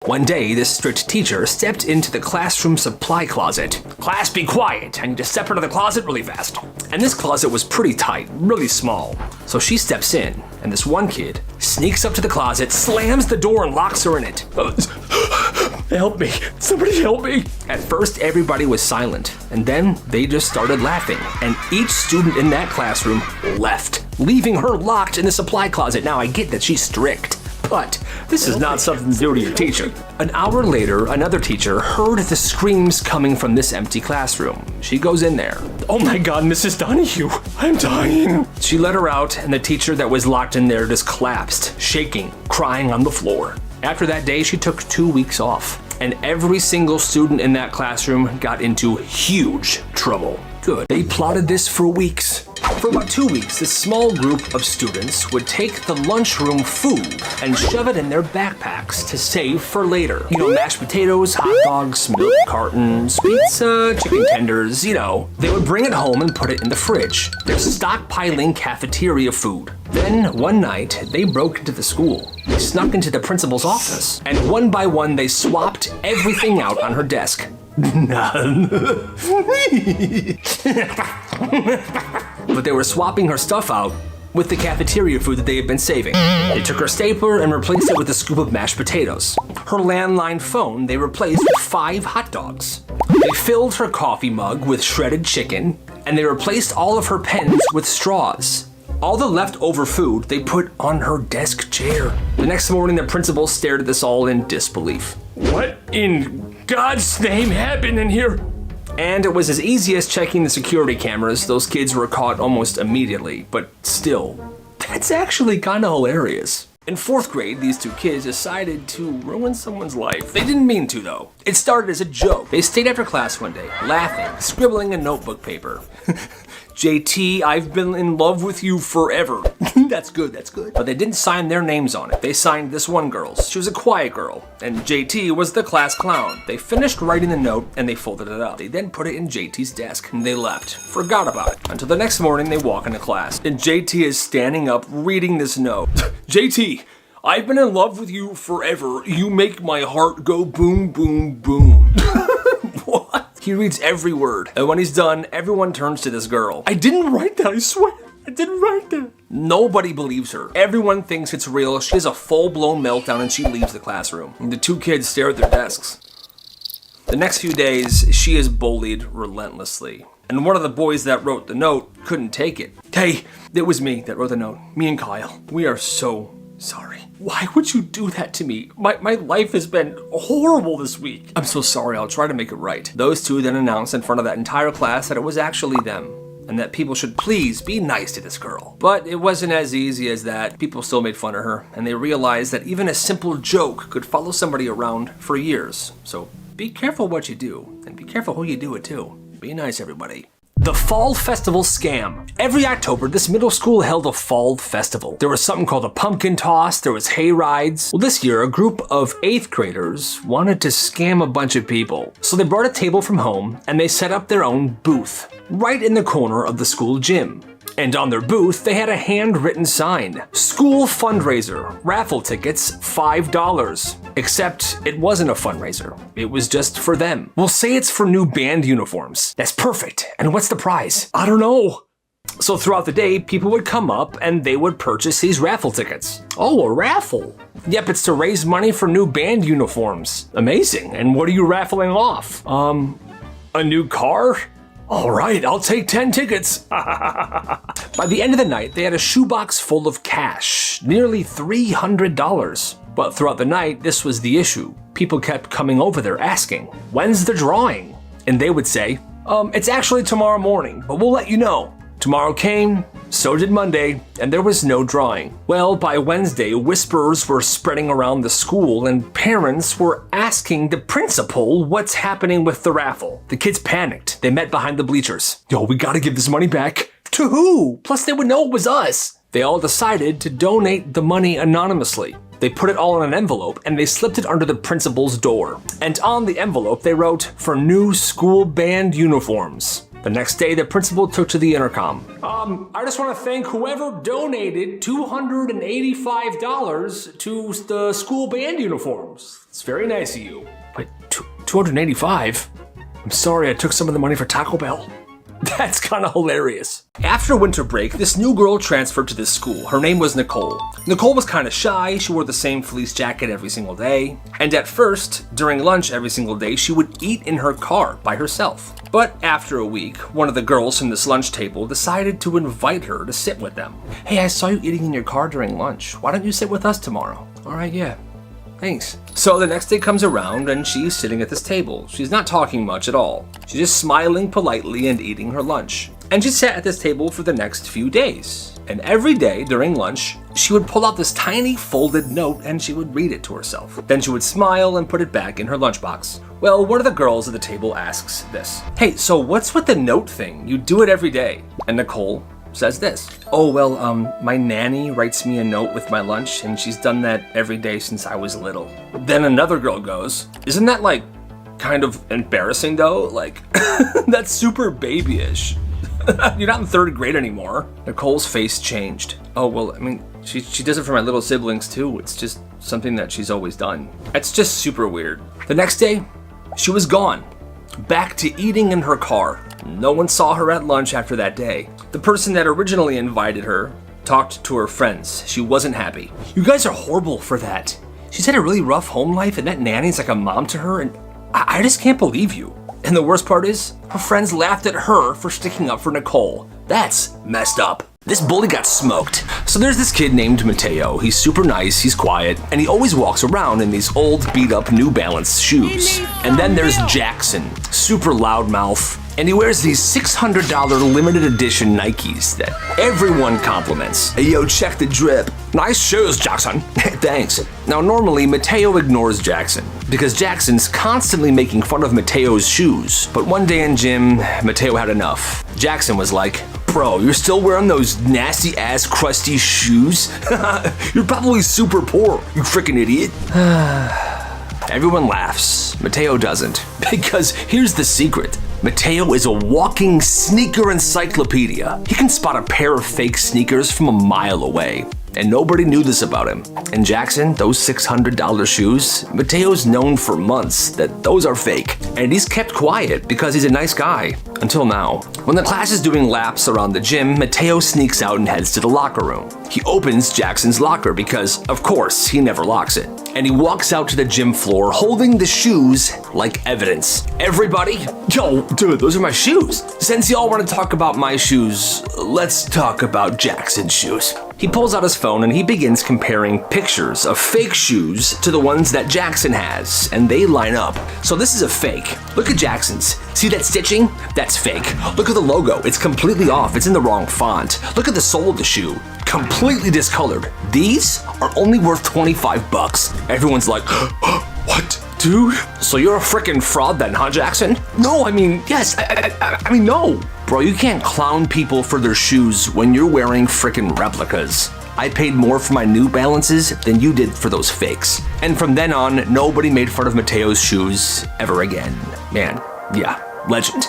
One day, this strict teacher stepped into the classroom supply closet. "Class, be quiet. I need to step into the closet really fast." And this closet was pretty tight, really small. So she steps in, and this one kid sneaks up to the closet, slams the door, and locks her in it. "Help me. Somebody help me." At first, everybody was silent, and then they just started laughing, and each student in that classroom left, leaving her locked in the supply closet. Now, I get that she's strict, but this is not something to do to your teacher. An hour later, another teacher heard the screams coming from this empty classroom. She goes in there. "Oh my God, Mrs. Donahue, I'm dying." She let her out, and the teacher that was locked in there just collapsed, shaking, crying on the floor. After that day, she took 2 weeks off, and every single student in that classroom got into huge trouble. Good. They plotted this for weeks. For about 2 weeks, this small group of students would take the lunchroom food and shove it in their backpacks to save for later. You know, mashed potatoes, hot dogs, milk cartons, pizza, chicken tenders, you know. They would bring it home and put it in the fridge. They're stockpiling cafeteria food. Then, one night, they broke into the school. They snuck into the principal's office, and one by one, they swapped everything out on her desk. But they were swapping her stuff out with the cafeteria food that they had been saving. They took her stapler and replaced it with a scoop of mashed potatoes. Her landline phone they replaced with 5 hot dogs. They filled her coffee mug with shredded chicken, and they replaced all of her pens with straws. All the leftover food they put on her desk chair. The next morning, the principal stared at this all in disbelief. "What in God's name happened in here?" And it was as easy as checking the security cameras. Those kids were caught almost immediately, but still, that's actually kind of hilarious. In 4th grade, these 2 kids decided to ruin someone's life. They didn't mean to, though. It started as a joke. They stayed after class one day, laughing, scribbling in notebook paper. "JT, I've been in love with you forever." That's good, that's good. But they didn't sign their names on it. They signed this one girl's. She was a quiet girl, and JT was the class clown. They finished writing the note, and they folded it up. They then put it in JT's desk, and they left. Forgot about it. Until the next morning, they walk into class, and JT is standing up, reading this note. "JT, I've been in love with you forever. You make my heart go boom, boom, boom." What? He reads every word, and when he's done, everyone turns to this girl. "I didn't write that, I swear. I didn't write that." Nobody believes her. Everyone thinks it's real. She has a full-blown meltdown, and she leaves the classroom. And the 2 kids stare at their desks. The next few days, she is bullied relentlessly. And one of the boys that wrote the note couldn't take it. "Hey, it was me that wrote the note. Me and Kyle. We are so sorry. Why would you do that to me? My life has been horrible this week. I'm so sorry. I'll try to make it right." Those 2 then announced in front of that entire class that it was actually them, and that people should please be nice to this girl. But it wasn't as easy as that. People still made fun of her, and they realized that even a simple joke could follow somebody around for years. So be careful what you do, and be careful who you do it to. Be nice, everybody. The Fall Festival Scam. Every October, this middle school held a fall festival. There was something called a pumpkin toss, there was hay rides. Well, this year, a group of 8th graders wanted to scam a bunch of people. So they brought a table from home, and they set up their own booth, right in the corner of the school gym. And on their booth, they had a handwritten sign. "School fundraiser, raffle tickets, $5. Except it wasn't a fundraiser. It was just for them. We'll say it's for new band uniforms. That's perfect. And what's the prize? I don't know. So throughout the day, people would come up and they would purchase these raffle tickets. Oh, a raffle. Yep, it's to raise money for new band uniforms. Amazing. And what are you raffling off? A new car? All right, I'll take 10 tickets. By the end of the night, they had a shoebox full of cash, nearly $300. But throughout the night, this was the issue. People kept coming over there asking, "When's the drawing?" And they would say, "It's actually tomorrow morning, but we'll let you know." Tomorrow came, so did Monday, and there was no drawing. Well, by Wednesday, whispers were spreading around the school, and parents were asking the principal what's happening with the raffle. The kids panicked. They met behind the bleachers. "Yo, we gotta give this money back." To who? Plus they would know it was us. They all decided to donate the money anonymously. They put it all in an envelope, and they slipped it under the principal's door. And on the envelope, they wrote, "For new school band uniforms." The next day, the principal took to the intercom. I just want to thank whoever donated $285 to the school band uniforms. It's very nice of you. Wait, 285? I'm sorry, I took some of the money for Taco Bell. That's kind of hilarious. After winter break, this new girl transferred to this school. Her name was Nicole. Nicole was kind of shy. She wore the same fleece jacket every single day. And at first, during lunch every single day, she would eat in her car by herself. But after a week, one of the girls from this lunch table decided to invite her to sit with them. Hey, I saw you eating in your car during lunch. Why don't you sit with us tomorrow? All right, yeah. Thanks. So the next day comes around and she's sitting at this table. She's not talking much at all. She's just smiling politely and eating her lunch. And she sat at this table for the next few days. And every day during lunch, she would pull out this tiny folded note and she would read it to herself. Then she would smile and put it back in her lunchbox. Well, one of the girls at the table asks this. Hey, so what's with the note thing? You do it every day. And Nicole says this. Oh, well, my nanny writes me a note with my lunch and she's done that every day since I was little. Then another girl goes, isn't that like kind of embarrassing though? Like, that's super babyish. You're not in third grade anymore. Nicole's face changed. Oh, well, I mean, she does it for my little siblings too. It's just something that she's always done. It's just super weird. The next day, she was gone. Back to eating in her car. No one saw her at lunch after that day. The person that originally invited her talked to her friends. She wasn't happy. You guys are horrible for that. She's had a really rough home life and that nanny's like a mom to her and I just can't believe you. And the worst part is, her friends laughed at her for sticking up for Nicole. That's messed up. This bully got smoked. So there's this kid named Mateo. He's super nice, he's quiet, and he always walks around in these old beat up New Balance shoes. And then there's Jackson, super loudmouth, and he wears these $600 limited edition Nikes that everyone compliments. Hey yo, check the drip. Nice shoes, Jackson. Thanks. Now normally Mateo ignores Jackson because Jackson's constantly making fun of Mateo's shoes. But one day in gym, Mateo had enough. Jackson was like, bro, you're still wearing those nasty ass crusty shoes? You're probably super poor, you freaking idiot. Everyone laughs. Mateo doesn't. Because here's the secret. Mateo is a walking sneaker encyclopedia. He can spot a pair of fake sneakers from a mile away. And nobody knew this about him. And Jackson, those $600 shoes, Mateo's known for months that those are fake. And he's kept quiet because he's a nice guy. Until now. When the class is doing laps around the gym, Mateo sneaks out and heads to the locker room. He opens Jackson's locker because, of course, he never locks it. And he walks out to the gym floor holding the shoes like evidence. Everybody, yo, dude, those are my shoes. Since y'all want to talk about my shoes, let's talk about Jackson's shoes. He pulls out his phone and he begins comparing pictures of fake shoes to the ones that Jackson has, and they line up. So this is a fake. Look at Jackson's. See that stitching? That's fake. Look at the logo. It's completely off. It's in the wrong font. Look at the sole of the shoe. Completely discolored. These are only worth 25 bucks. Everyone's like, what? Dude? So you're a freaking fraud then, huh, Jackson? No, I mean, yes. I mean, no. Bro, you can't clown people for their shoes when you're wearing freaking replicas. I paid more for my New Balances than you did for those fakes. And from then on, nobody made fun of Mateo's shoes ever again. Man, yeah, legend.